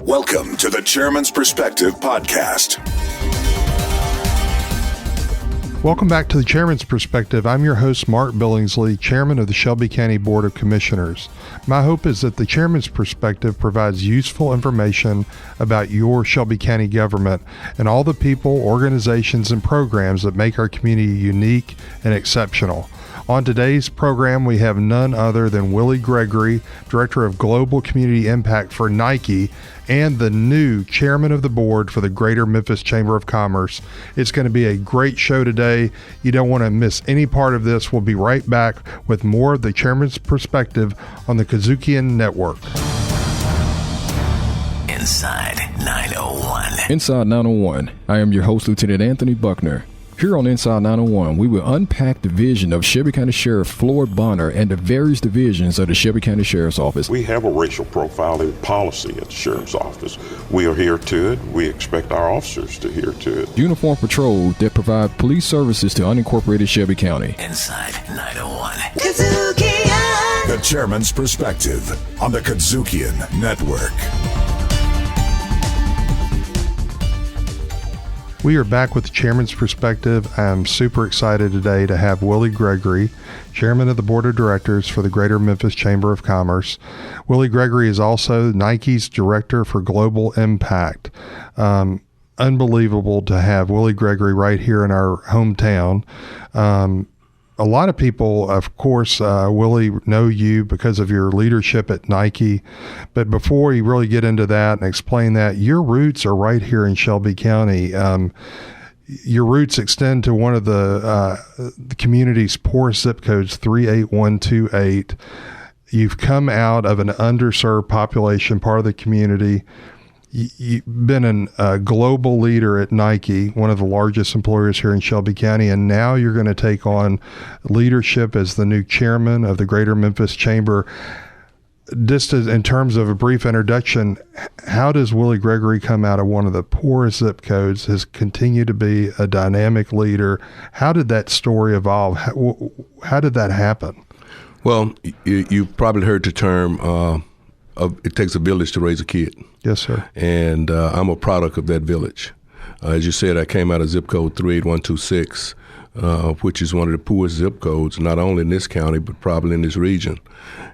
Welcome to the Chairman's Perspective Podcast. Welcome back to the Chairman's Perspective. I'm your host, Mark Billingsley, Chairman of the Shelby County Board of Commissioners. My hope is that the Chairman's Perspective provides useful information about your Shelby County government and all the people, organizations, and programs that make our community unique and exceptional. On today's program, we have none other than Willie Gregory, Director of Global Community Impact for Nike, and the new Chairman of the Board for the Greater Memphis Chamber of Commerce. It's going to be a great show today. You don't want to miss any part of this. We'll be right back with more of the Chairman's Perspective on the KUDZUKIAN Network. Inside 901. Inside 901. I am your host, Lieutenant Anthony Buckner. Here on Inside 901, we will unpack the vision of Shelby County Sheriff Floyd Bonner and the various divisions of the Shelby County Sheriff's Office. We have a racial profiling policy at the Sheriff's Office. We adhere to it. We expect our officers to adhere to it. Uniform patrol that provide police services to unincorporated Shelby County. Inside 901. KUDZUKIAN! The Chairman's Perspective on the KUDZUKIAN Network. We are back with the Chairman's Perspective. I'm super excited today to have Willie Gregory, Chairman of the Board of Directors for the Greater Memphis Chamber of Commerce. Willie Gregory is also Nike's Director for Global Impact. Unbelievable to have Willie Gregory right here in our hometown. A lot of people, of course, Willie, know you because of your leadership at Nike. But before you really get into that and explain that, your roots are right here in Shelby County. Your roots extend to one of the community's poorest zip codes, 38128. You've come out of an underserved population, part of the community. You've been a global leader at Nike, one of the largest employers here in Shelby County, and now you're going to take on leadership as the new chairman of the Greater Memphis Chamber. Just as, in terms of a brief introduction, how does Willie Gregory come out of one of the poorest zip codes, has continued to be a dynamic leader? How did that story evolve? How did that happen? Well, you've probably heard the term, it takes a village to raise a kid. Yes, sir. And I'm a product of that village. As you said, I came out of zip code 38126, which is one of the poorest zip codes, not only in this county, but probably in this region.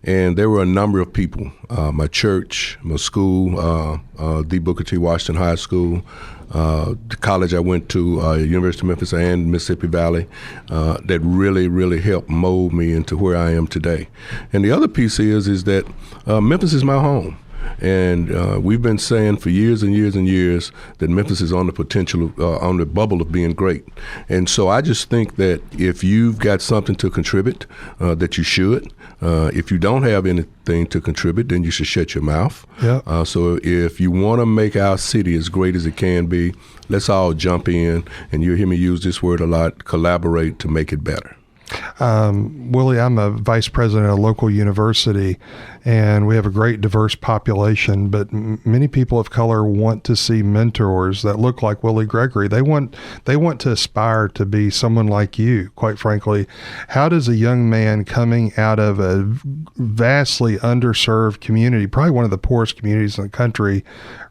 And there were a number of people, my church, my school, D. Booker T. Washington High School, the college I went to, University of Memphis and Mississippi Valley, that really, really helped mold me into where I am today. And the other piece is that Memphis is my home. And we've been saying for years and years and years that Memphis is on the potential, on the bubble of being great. And so I just think that if you've got something to contribute, that you should. If you don't have anything to contribute, then you should shut your mouth. Yeah. So if you want to make our city as great as it can be, let's all jump in, and you'll hear me use this word a lot, collaborate to make it better. Willie, I'm a vice president at a local university, and we have a great diverse population, but many people of color want to see mentors that look like Willie Gregory. They want to aspire to be someone like you, quite frankly. How does a young man coming out of a vastly underserved community, probably one of the poorest communities in the country,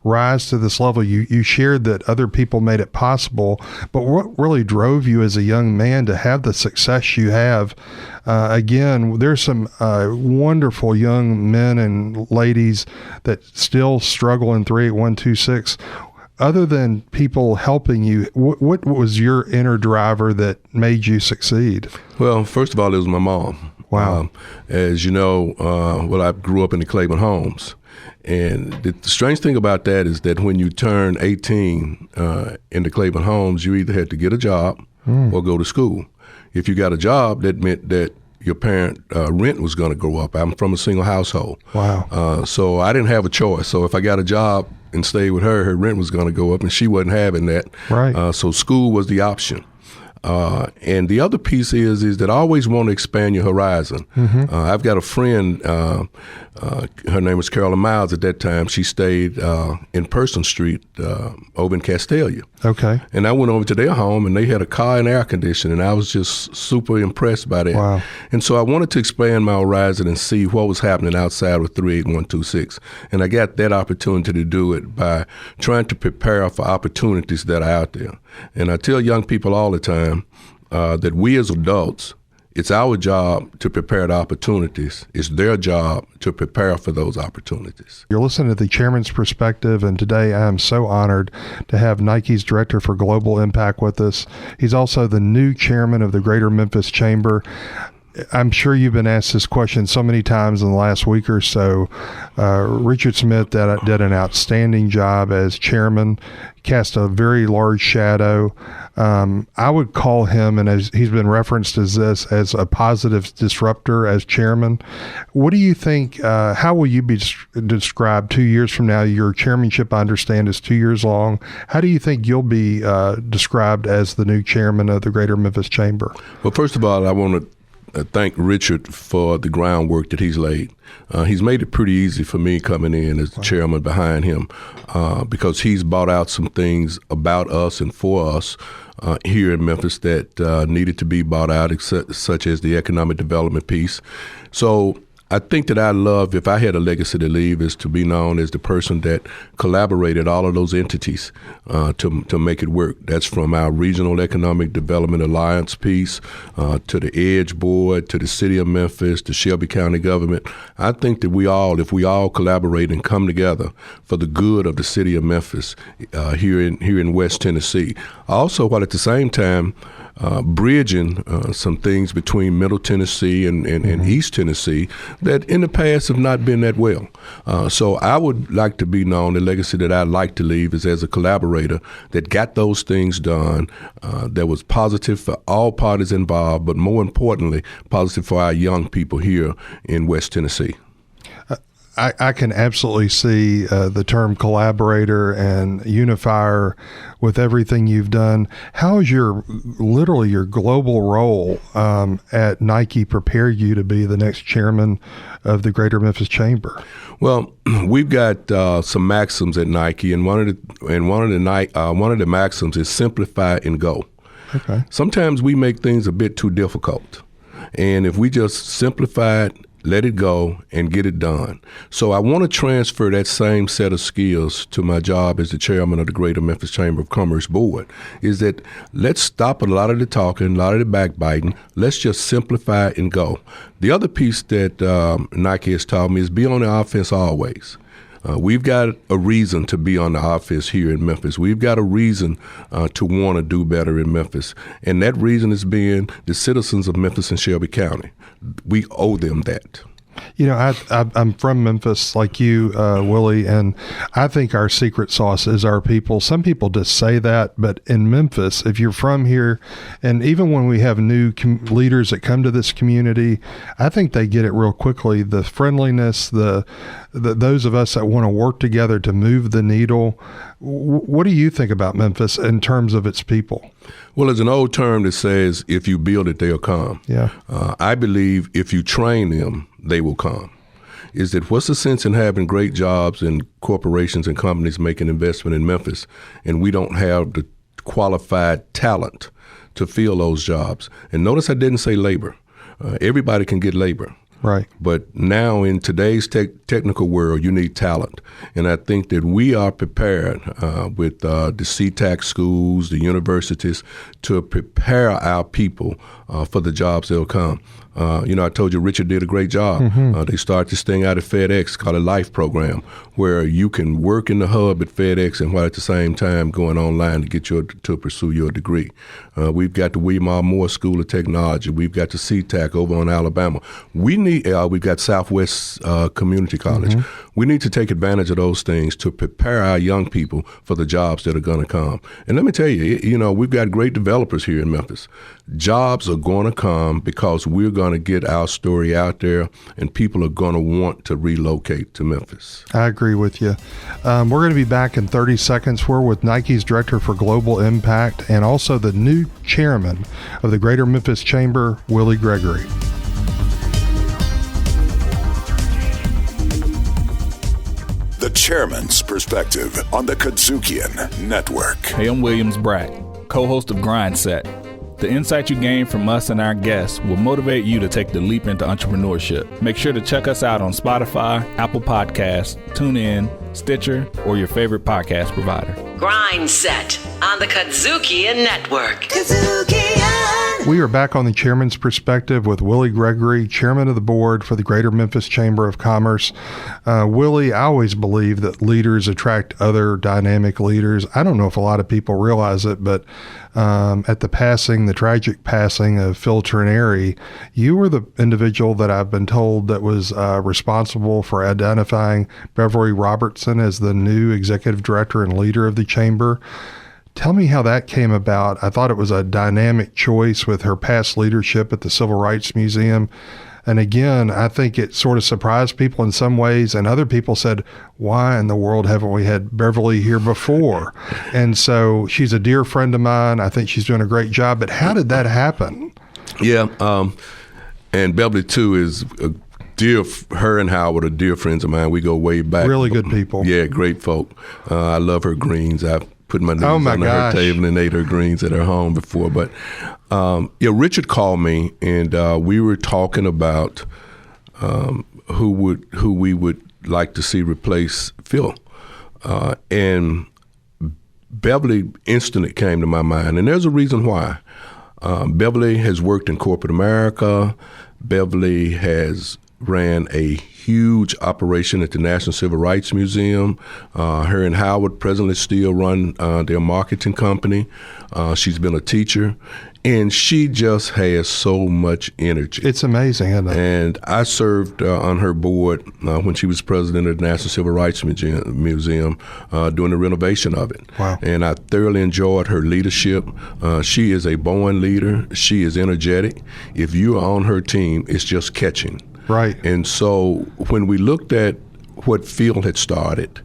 rise to this level? You shared that other people made it possible, but what really drove you as a young man to have the success you have? Again, there's some wonderful young men and ladies that still struggle in 38126. Other than people helping you, what was your inner driver that made you succeed? Well, first of all, it was my mom. Wow. As you know, I grew up in the Claiborne homes. And the strange thing about that is that when you turn 18 in the Claiborne homes, you either had to get a job or go to school. If you got a job, that meant that your parent rent was going to go up. I'm from a single household. Wow. So I didn't have a choice. So if I got a job and stayed with her, her rent was going to go up, and she wasn't having that. Right. So school was the option. And the other piece is that I always want to expand your horizon. I've got a friend, her name was Carolyn Miles at that time. She stayed in Person Street over in Castalia. Okay. And I went over to their home, and they had a car and air conditioning, and I was just super impressed by that. Wow. And so I wanted to expand my horizon and see what was happening outside with 38126. And I got that opportunity to do it by trying to prepare for opportunities that are out there. And I tell young people all the time that we as adults, it's our job to prepare the opportunities. It's their job to prepare for those opportunities. You're listening to the Chairman's Perspective, and today I am so honored to have Nike's Director for Global Impact with us. He's also the new Chairman of the Greater Memphis Chamber. I'm sure you've been asked this question so many times in the last week or so. Richard Smith did an outstanding job as chairman, cast a very large shadow. I would call him, and as he's been referenced as as a positive disruptor as chairman. What do you think, how will you be described 2 years from now? Your chairmanship, I understand, is 2 years long. How do you think you'll be described as the new chairman of the Greater Memphis Chamber? Well, first of all, I want to thank Richard for the groundwork that he's laid. He's made it pretty easy for me coming in as the chairman behind him because he's brought out some things about us and for us here in Memphis that needed to be brought out, such as the economic development piece. So I think that I'd love, if I had a legacy to leave, is to be known as the person that collaborated all of those entities to make it work. That's from our Regional Economic Development Alliance piece to the EDGE Board, to the City of Memphis, to Shelby County government. I think that if we all collaborate and come together for the good of the City of Memphis here in West Tennessee. Also, while at the same time, bridging some things between Middle Tennessee and East Tennessee that in the past have not been that well. So I would like to be known, the legacy that I'd like to leave is as a collaborator that got those things done, that was positive for all parties involved, but more importantly, positive for our young people here in West Tennessee. I can absolutely see the term collaborator and unifier with everything you've done. How has your global role at Nike prepared you to be the next chairman of the Greater Memphis Chamber? Well, we've got some maxims at Nike, and one of the maxims is simplify and go. Okay. Sometimes we make things a bit too difficult, and if we just simplify it, let it go, and get it done. So I want to transfer that same set of skills to my job as the chairman of the Greater Memphis Chamber of Commerce Board, is that let's stop a lot of the talking, a lot of the backbiting. Let's just simplify and go. The other piece that Nike has taught me is be on the offense always. We've got a reason to be on the offense here in Memphis. We've got a reason to want to do better in Memphis. And that reason is being the citizens of Memphis and Shelby County. We owe them that. You know, I'm from Memphis like you, Willie, and I think our secret sauce is our people. Some people just say that, but in Memphis, if you're from here, and even when we have new leaders that come to this community, I think they get it real quickly. The friendliness, the those of us that want to work together to move the needle. What do you think about Memphis in terms of its people? Well, there's an old term that says, if you build it, they'll come. Yeah. I believe if you train them, they will come. Is that what's the sense in having great jobs and corporations and companies making investment in Memphis, and we don't have the qualified talent to fill those jobs? And notice I didn't say labor. Everybody can get labor. Right. But now in today's technical world, you need talent. And I think that we are prepared with the CTAC schools, the universities, to prepare our people for the jobs that will come. I told you Richard did a great job. Mm-hmm. They started this thing out at FedEx called a LIFE program, where you can work in the hub at FedEx and while at the same time going online to pursue your degree. We've got the William R. Moore School of Technology. We've got the CTAC over in Alabama. We've got Southwest Community College. Mm-hmm. We need to take advantage of those things to prepare our young people for the jobs that are going to come. And let me tell you, we've got great developers here in Memphis. jobs are going to come because we're going to get our story out there, and people are going to want to relocate to Memphis. I agree with you. We're going to be back in 30 seconds. We're with Nike's Director for Global Impact and also the new Chairman of the Greater Memphis Chamber, Willie Gregory. The Chairman's Perspective on the KUDZUKIAN Network. Hey, I'm Williams Brack, co-host of Grind Set. The insight you gain from us and our guests will motivate you to take the leap into entrepreneurship. Make sure to check us out on Spotify, Apple Podcasts, TuneIn, Stitcher, or your favorite podcast provider. Grind Set on the KUDZUKIAN Network. KUDZUKIAN! We are back on the Chairman's Perspective with Willie Gregory, Chairman of the Board for the Greater Memphis Chamber of Commerce. Willie, I always believe that leaders attract other dynamic leaders. I don't know if a lot of people realize it, but at the tragic passing of Phil Trineri, you were the individual that I've been told that was responsible for identifying Beverly Robertson as the new executive director and leader of the chamber. Tell me how that came about. I thought it was a dynamic choice with her past leadership at the Civil Rights Museum. And again, I think it sort of surprised people in some ways, and other people said, why in the world haven't we had Beverly here before? And so she's a dear friend of mine. I think she's doing a great job. But how did that happen? Yeah, and Beverly, too, is her and Howard are dear friends of mine. We go way back. Really good people. Yeah, great folk. I love her greens. I've put my knees on her table and ate her greens at her home before. But Richard called me, and we were talking about who we would like to see replace Phil. And Beverly instantly came to my mind, and there's a reason why. Beverly has worked in corporate America. Beverly has ran a huge operation at the National Civil Rights Museum. Her and Howard presently still run their marketing company. She's been a teacher, and she just has so much energy. It's amazing, isn't it? And I served on her board when she was president of the National Civil Rights Museum doing the renovation of it. Wow. And I thoroughly enjoyed her leadership. She is a born leader. She is energetic. If you are on her team, it's just catching. Right. And so when we looked at what Phil had started,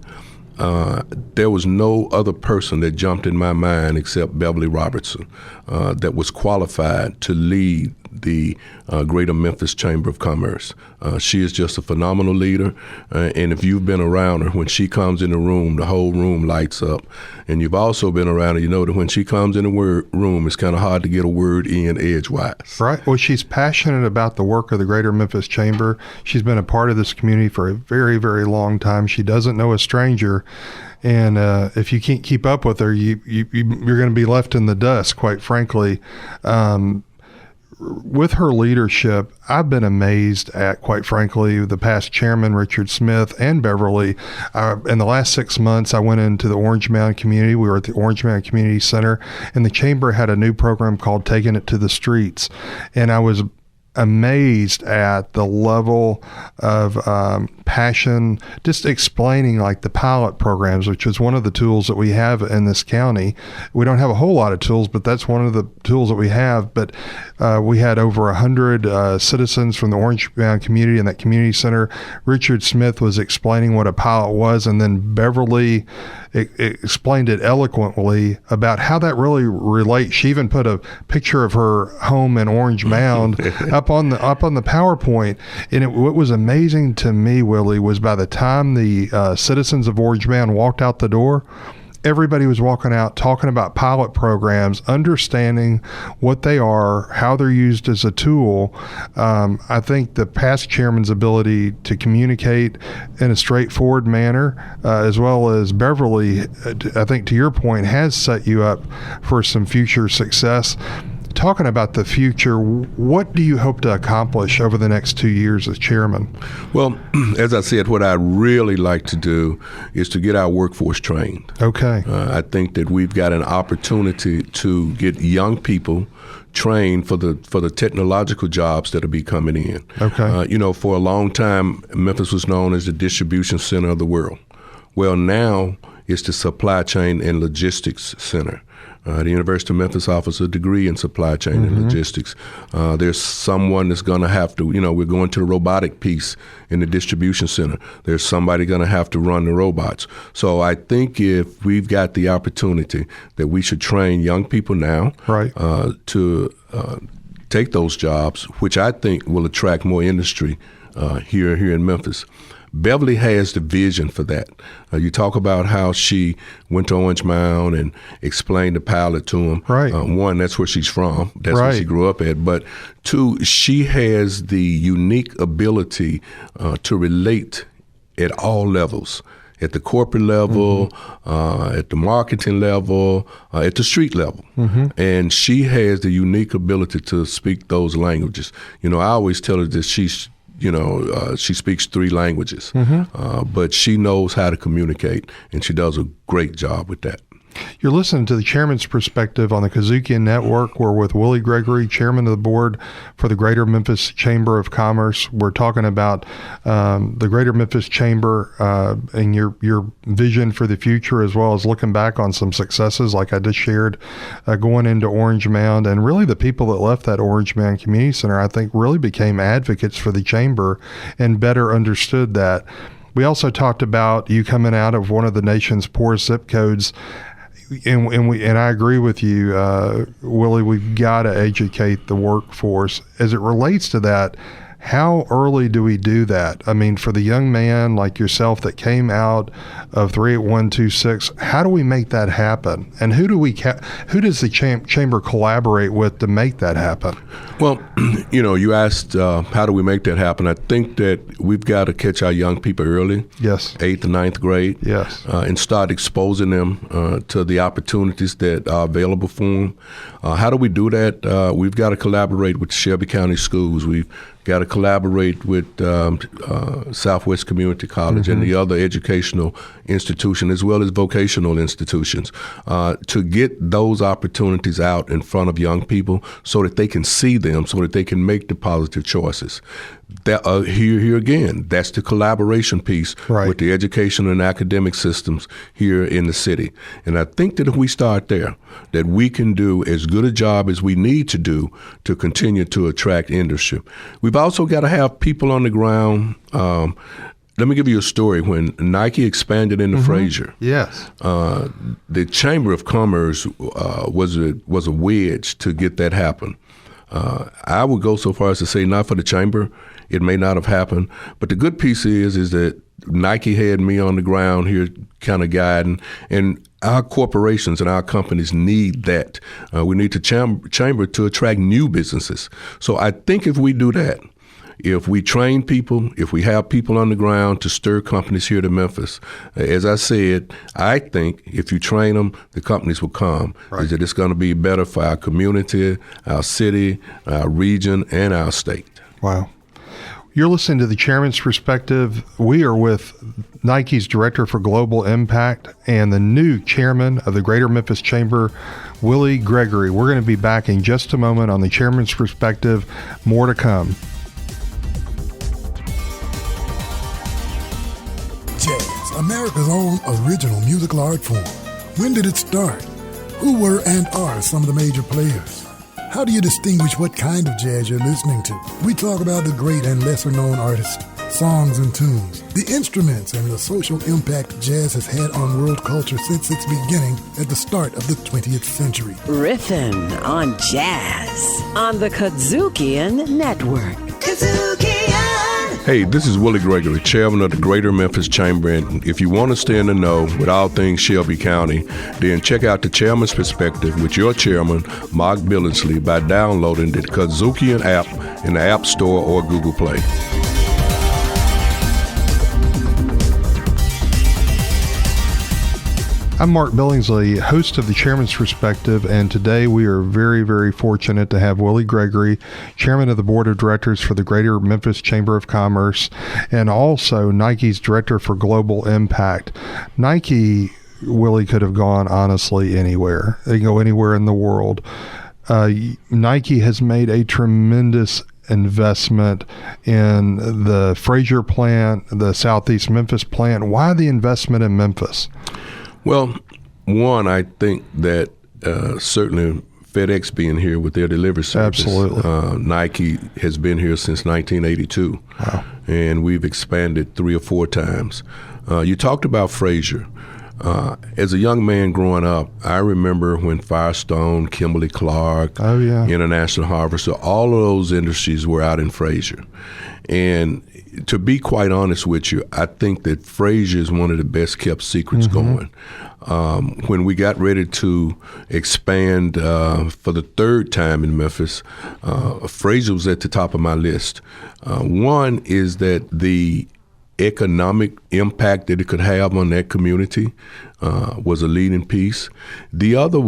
there was no other person that jumped in my mind except Beverly Robertson that was qualified to lead the Greater Memphis Chamber of Commerce. She is just a phenomenal leader, and if you've been around her, when she comes in the room, the whole room lights up. And you've also been around her, you know that when she comes in the room, it's kind of hard to get a word in edgewise. Right. Well, she's passionate about the work of the Greater Memphis Chamber. She's been a part of this community for a very, very long time. She doesn't know a stranger. And if you can't keep up with her, you're going to be left in the dust, quite frankly. With her leadership, I've been amazed at, quite frankly, the past chairman, Richard Smith, and Beverly. In the last 6 months, I went into the Orange Mound community. We were at the Orange Mound Community Center, and the chamber had a new program called Taking It to the Streets. And I was amazed at the level of passion, just explaining like the pilot programs, which is one of the tools that we have in this county. We don't have a whole lot of tools, but that's one of the tools that we have. But we had over 100 citizens from the Orange Mound community in that community center. Richard Smith was explaining what a pilot was, and then Beverly explained it eloquently about how that really relates. She even put a picture of her home in Orange Mound up on the PowerPoint. And what was amazing to me, Willie, was by the time the citizens of Orange Mound walked out the door, everybody was walking out talking about pilot programs, understanding what they are, how they're used as a tool. I think the past chairman's ability to communicate in a straightforward manner, as well as Beverly, I think to your point, has set you up for some future success. Talking about the future, what do you hope to accomplish over the next 2 years as chairman? Well, as I said, what I'd really like to do is to get our workforce trained. Okay. I think that we've got an opportunity to get young people trained for the technological jobs that will be coming in. Okay. For a long time, Memphis was known as the distribution center of the world. Well, now it's the supply chain and logistics center. The University of Memphis offers a degree in supply chain and logistics. There's someone that's going to have to, we're going to the robotic piece in the distribution center. There's somebody going to have to run the robots. So I think if we've got the opportunity that we should train young people now to take those jobs, which I think will attract more industry here in Memphis. Beverly has the vision for that. You talk about how she went to Orange Mound and explained the pilot to him. Right. One, that's where she's from. That's where she grew up at. But two, she has the unique ability to relate at all levels. At the corporate level, at the marketing level, at the street level. And she has the unique ability to speak those languages. I always tell her that she speaks 3 languages, but she knows how to communicate, and she does a great job with that. You're listening to the Chairman's Perspective on the KUDZUKIAN Network. We're with Willie Gregory, Chairman of the Board for the Greater Memphis Chamber of Commerce. We're talking about the Greater Memphis Chamber and your vision for the future, as well as looking back on some successes like I just shared going into Orange Mound. And really the people that left that Orange Mound Community Center, I think, really became advocates for the Chamber and better understood that. We also talked about you coming out of one of the nation's poorest zip codes. And I agree with you, Willie. We've got to educate the workforce as it relates to that. How early do we do that? I mean, for the young man like yourself that came out of 38126, how do we make that happen? And who does the chamber collaborate with to make that happen? Well, you asked how do we make that happen? I think that we've got to catch our young people early. Yes. 8th and 9th grade. Yes. And start exposing them to the opportunities that are available for them. How do we do that? We've got to collaborate with Shelby County schools. We've got to collaborate with Southwest Community College and the other educational institutions, as well as vocational institutions, to get those opportunities out in front of young people so that they can see them, so that they can make the positive choices. That, here again, that's the collaboration piece with the education and academic systems here in the city. And I think that if we start there, that we can do as good a job as we need to do to continue to attract industry. We've also got to have people on the ground. Let me give you a story. When Nike expanded into Fraser, the Chamber of Commerce was a wedge to get that happen. I would go so far as to say not for the Chamber, it may not have happened. But the good piece is that Nike had me on the ground here kind of guiding, and our corporations and our companies need that. We need the chamber to attract new businesses. So I think if we do that, if we train people, if we have people on the ground to stir companies here to Memphis, as I said, I think if you train them, the companies will come. Is that it's going to be better for our community, our city, our region, and our state. Wow. You're listening to the Chairman's Perspective. We are with Nike's Director for Global Impact and the new Chairman of the Greater Memphis Chamber, Willie Gregory. We're going to be back in just a moment on the Chairman's Perspective. More to come. Jazz, America's own original musical art form. When did it start? Who were and are some of the major players? How do you distinguish what kind of jazz you're listening to? We talk about the great and lesser-known artists, songs and tunes, the instruments, and the social impact jazz has had on world culture since its beginning at the start of the 20th century. Riffin' on jazz on the KUDZUKIAN Network. KUDZUKIAN! Hey, this is Willie Gregory, Chairman of the Greater Memphis Chamber, and if you want to stay in the know with all things Shelby County, then check out the Chairman's Perspective with your Chairman, Mark Billingsley, by downloading the KUDZUKIAN app in the App Store or Google Play. I'm Mark Billingsley, host of the Chairman's Perspective, and today we are very, very fortunate to have Willie Gregory, Chairman of the Board of Directors for the Greater Memphis Chamber of Commerce, and also Nike's Director for Global Impact. Nike, Willie, could have gone honestly anywhere. They can go anywhere in the world. Nike has made a tremendous investment in the Fraser plant, the Southeast Memphis plant. Why the investment in Memphis? Well, one, I think that certainly FedEx being here with their delivery service. Absolutely. Nike has been here since 1982. Wow. And we've expanded 3 or 4 times. You talked about Frazier. As a young man growing up, I remember when Firestone, Kimberly-Clark, International Harvester, all of those industries were out in Frazier. And to be quite honest with you, I think that Frazier is one of the best kept secrets going. When we got ready to expand for the 3rd time in Memphis, Frazier was at the top of my list. One is that the economic impact that it could have on that community was a leading piece. The other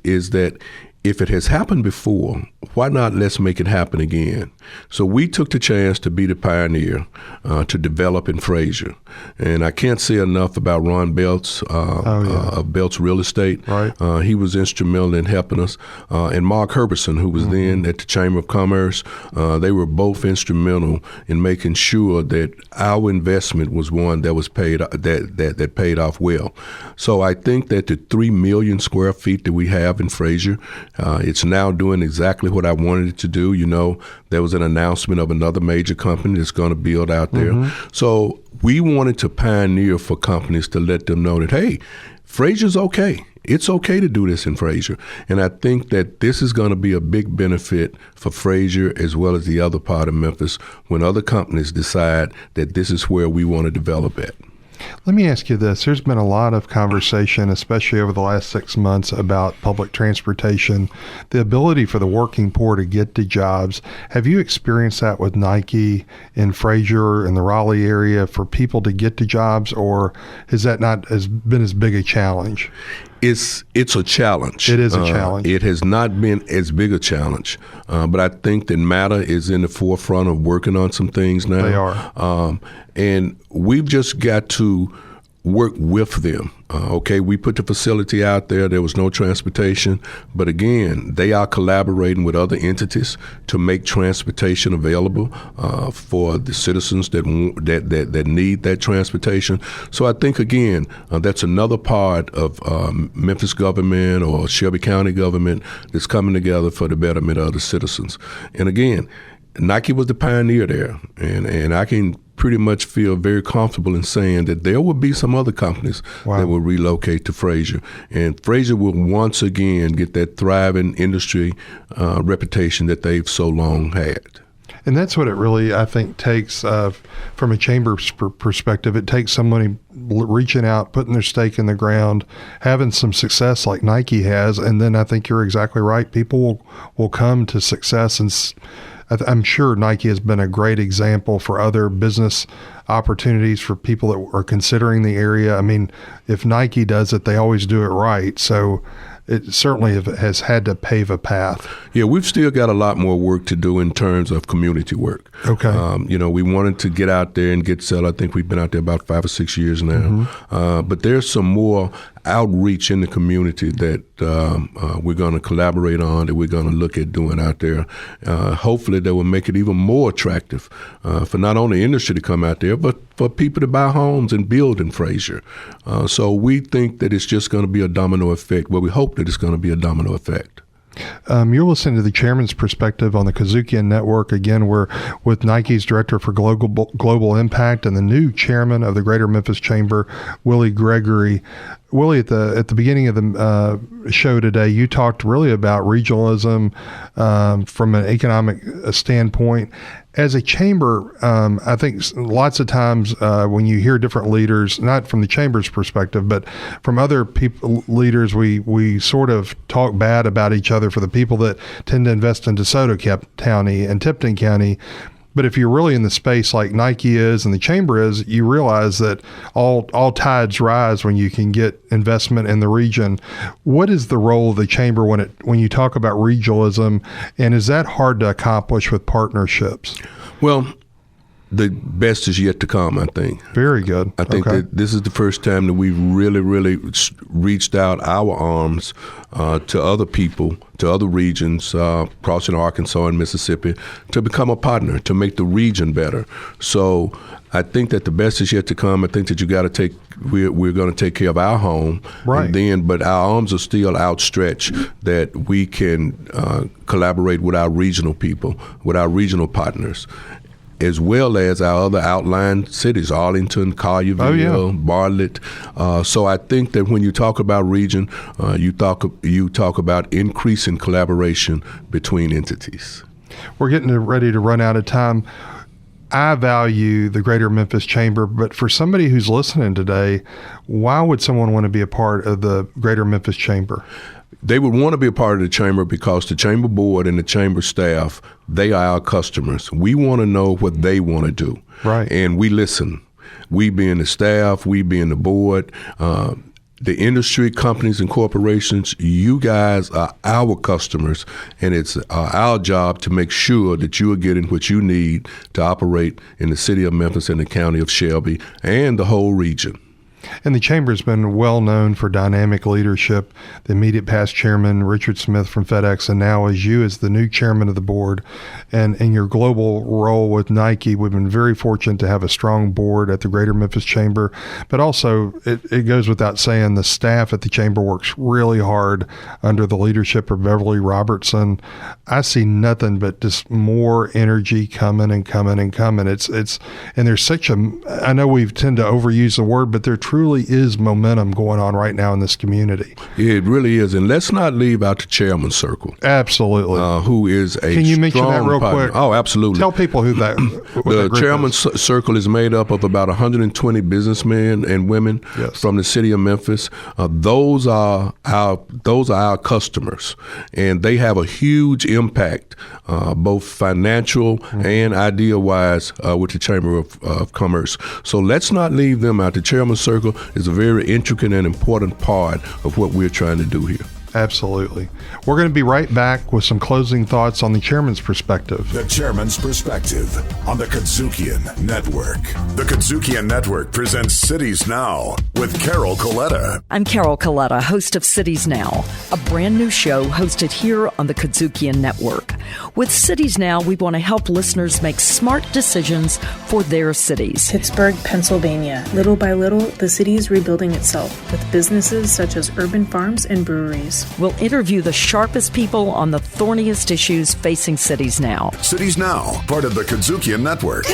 is that if it has happened before, why not let's make it happen again? So we took the chance to be the pioneer to develop in Frazier. And I can't say enough about Ron Belts of Belts Real Estate. Right. He was instrumental in helping us. And Mark Herberson, who was then at the Chamber of Commerce, they were both instrumental in making sure that our investment was one that was paid that paid off well. So I think that the 3 million square feet that we have in Frazier, it's now doing exactly what I wanted it to do. You know, there was an announcement of another major company that's going to build out there. So we wanted to pioneer for companies to let them know that, hey, Frazier's okay. It's okay to do this in Frazier. And I think that this is going to be a big benefit for Frazier as well as the other part of Memphis when other companies decide that this is where we want to develop at. Let me ask you this. There's been a lot of conversation, especially over the last 6 months, about public transportation, the ability for the working poor to get to jobs. Have you experienced that with Nike in Frazier and the Raleigh area for people to get to jobs, or has that not been as big a challenge? It's a challenge. It is a challenge. It has not been as big a challenge, but I think that MATA is in the forefront of working on some things now. They are. And we've just got to work with them. Okay, we put the facility out there. There was no transportation, but again, they are collaborating with other entities to make transportation available for the citizens that need that transportation. So I think again, that's another part of Memphis government or Shelby County government that's coming together for the betterment of the citizens. And again, Nike was the pioneer there, and I can pretty much feel very comfortable in saying that there will be some other companies that will relocate to Frazier. And Frazier will once again get that thriving industry reputation that they've so long had. And that's what it really, I think, takes from a chamber's perspective. It takes somebody reaching out, putting their stake in the ground, having some success like Nike has, and then I think you're exactly right. People will come to success, and I'm sure Nike has been a great example for other business opportunities for people that are considering the area. I mean, if Nike does it, they always do it right. So it certainly has had to pave a path. Yeah, we've still got a lot more work to do in terms of community work. Okay. We wanted to get out there and get settled. I think we've been out there about 5 or 6 years now. But there's some more outreach in the community that we're going to collaborate on, that we're going to look at doing out there. Hopefully that will make it even more attractive for not only industry to come out there, but for people to buy homes and build in Frazier. So we think that it's just going to be a domino effect. Well, we hope that it's going to be a domino effect. You're listening to the Chairman's Perspective on the KUDZUKIAN Network. Again, we're with Nike's Director for Global Impact and the new Chairman of the Greater Memphis Chamber, Willie Gregory. Willie, at the beginning of the show today, you talked really about regionalism from an economic standpoint. As a chamber, I think lots of times when you hear different leaders, not from the chamber's perspective, but from other leaders, we sort of talk bad about each other for the people that tend to invest in DeSoto County and Tipton County. But if you're really in the space like Nike is and the chamber is, you realize that all tides rise when you can get investment in the region. What is the role of the chamber when you talk about regionalism, and is that hard to accomplish with partnerships? Well, the best is yet to come, I think. Very good. I think that this is the first time that we've really, really reached out our arms to other people, to other regions, crossing Arkansas and Mississippi, to become a partner, to make the region better. So I think that the best is yet to come. I think that we're going to take care of our home. Right. But our arms are still outstretched that we can collaborate with our regional people, with our regional partners, as well as our other outlying cities, Arlington, Collierville, Bartlett. So I think that when you talk about region, you talk about increasing collaboration between entities. We're getting ready to run out of time. I value the Greater Memphis Chamber, but for somebody who's listening today, why would someone want to be a part of the Greater Memphis Chamber? They would want to be a part of the chamber because the chamber board and the chamber staff, they are our customers. We want to know what they want to do. Right. And we listen. We being the staff, we being the board, the industry, companies and corporations, you guys are our customers, and it's our job to make sure that you are getting what you need to operate in the city of Memphis and the county of Shelby and the whole region. And the Chamber's been well known for dynamic leadership. The immediate past chairman, Richard Smith from FedEx, and now as you as the new chairman of the board, and in your global role with Nike, we've been very fortunate to have a strong board at the Greater Memphis Chamber. But also, it goes without saying, the staff at the Chamber works really hard under the leadership of Beverly Robertson. I see nothing but just more energy coming and coming and coming. It's and there's such a, I know we tend to overuse the word, but there truly is momentum going on right now in this community. It really is. And let's not leave out the chairman's circle. Absolutely. Who is a Can you mention that real partner. quick? Oh, absolutely. Tell people who that The chairman's circle is made up of about 120 businessmen and women from the city of Memphis. Those are our customers, and they have a huge impact, both financial and idea-wise, with the Chamber of Commerce. So let's not leave them out. The chairman's circle is a very intricate and important part of what we're trying to do here. Absolutely. We're going to be right back with some closing thoughts on the chairman's perspective. The Chairman's Perspective on the KUDZUKIAN Network. The KUDZUKIAN Network presents Cities Now with Carol Coletta. I'm Carol Coletta, host of Cities Now, a brand new show hosted here on the KUDZUKIAN Network. With Cities Now, we want to help listeners make smart decisions for their cities. Pittsburgh, Pennsylvania. Little by little, the city is rebuilding itself with businesses such as urban farms and breweries. We'll interview the sharpest people on the thorniest issues facing cities now. Cities Now, part of the KUDZUKIAN Network.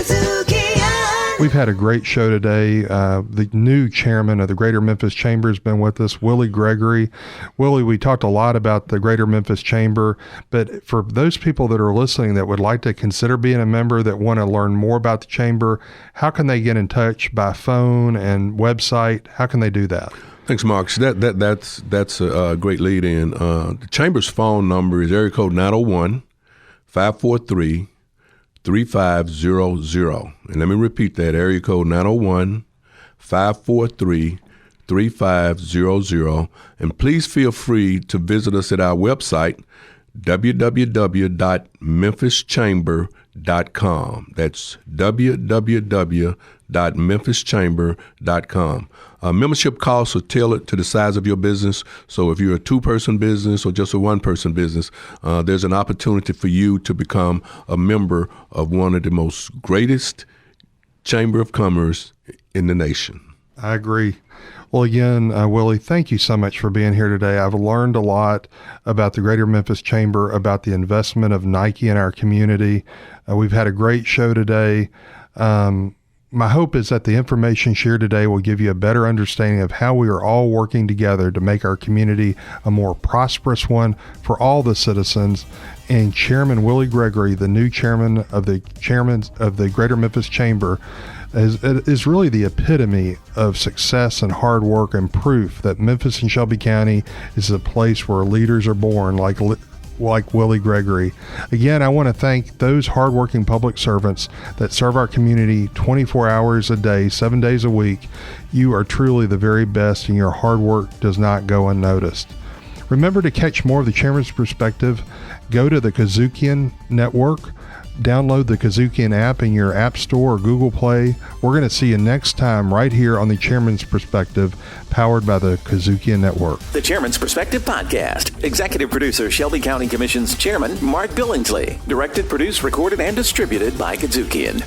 We've had a great show today. The new chairman of the Greater Memphis Chamber has been with us, Willie Gregory. Willie, we talked a lot about the Greater Memphis Chamber, but for those people that are listening that would like to consider being a member, that want to learn more about the chamber, how can they get in touch by phone and website? How can they do that? Thanks, Mark. That's a great lead in. The Chamber's phone number is area code 901-543-3500. And let me repeat that, area code 901-543-3500. And please feel free to visit us at our website, www.memphischamber.com. That's www.memphischamber.com. Membership costs are tailored to the size of your business. So if you're a two-person business or just a one-person business, there's an opportunity for you to become a member of one of the most greatest Chamber of Commerce in the nation. I agree. Well, again, Willie, thank you so much for being here today. I've learned a lot about the Greater Memphis Chamber, about the investment of Nike in our community. We've had a great show today. My hope is that the information shared today will give you a better understanding of how we are all working together to make our community a more prosperous one for all the citizens. And Chairman Willie Gregory, the new chairman of the Greater Memphis Chamber, is really the epitome of success and hard work and proof that Memphis and Shelby County is a place where leaders are born like Willie Gregory. Again, I want to thank those hardworking public servants that serve our community 24 hours a day, 7 days a week. You are truly the very best, and your hard work does not go unnoticed. Remember to catch more of the Chairman's Perspective. Go to the KUDZUKIAN Network. Download the KUDZUKIAN app in your App Store or Google Play. We're going to see you next time right here on the Chairman's Perspective, powered by the KUDZUKIAN Network. The Chairman's Perspective Podcast. Executive producer, Shelby County Commission's Chairman, Mark Billingsley. Directed, produced, recorded, and distributed by KUDZUKIAN.